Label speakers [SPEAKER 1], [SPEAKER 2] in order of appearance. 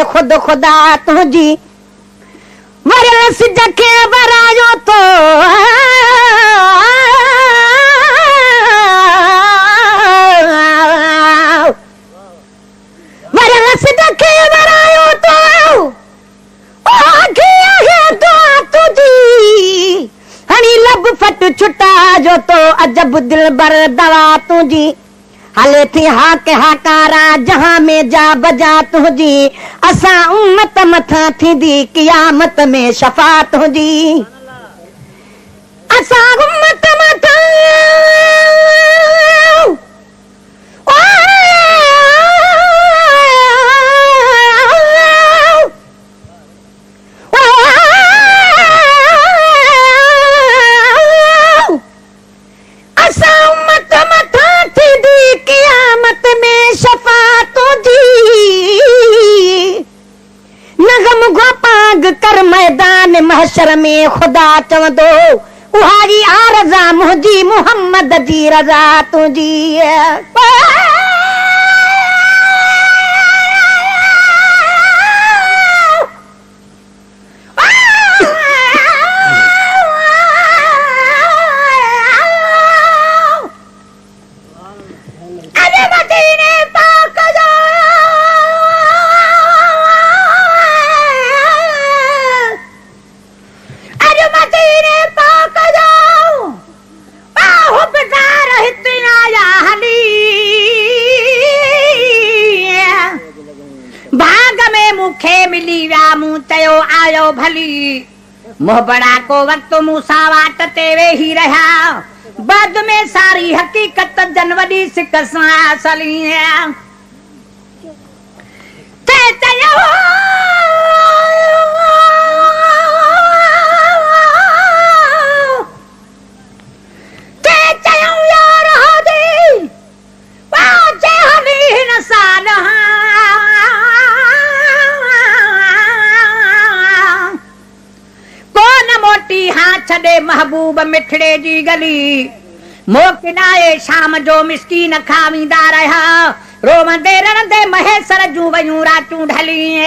[SPEAKER 1] खुद खुदा तुझी वरस जखे वरायो तो वरस जखे वरायो तो तुझी हनी लब फट छुटा जो तो अजब दिल बर दवा तुझी हले थी हाक हाकारा जहां में जा बजा तुझी असा उम्मत मथा थींदी क़यामत में शफा तुझी असा उम्मत मथा कर मैदान महशर में खुदा चवंदो उहारी आरज़ा मुंहिंजी मुहम्मद जी रज़ा तुंहिंजी आयो भली मोह बड़ा को वक्त मूसा वाट ते वेही रहा बाद में सारी हकीकत जनवरी सिकसा सली ते चयो यार हादी वाजे हली नसान मोटी हाँ छड़े महबूब मिठड़े जी गली मोकिनाए शाम जो मिस्कीन खावींदा रहा रोवंदे रंदे महेसर जूं वयूं रातूं ढली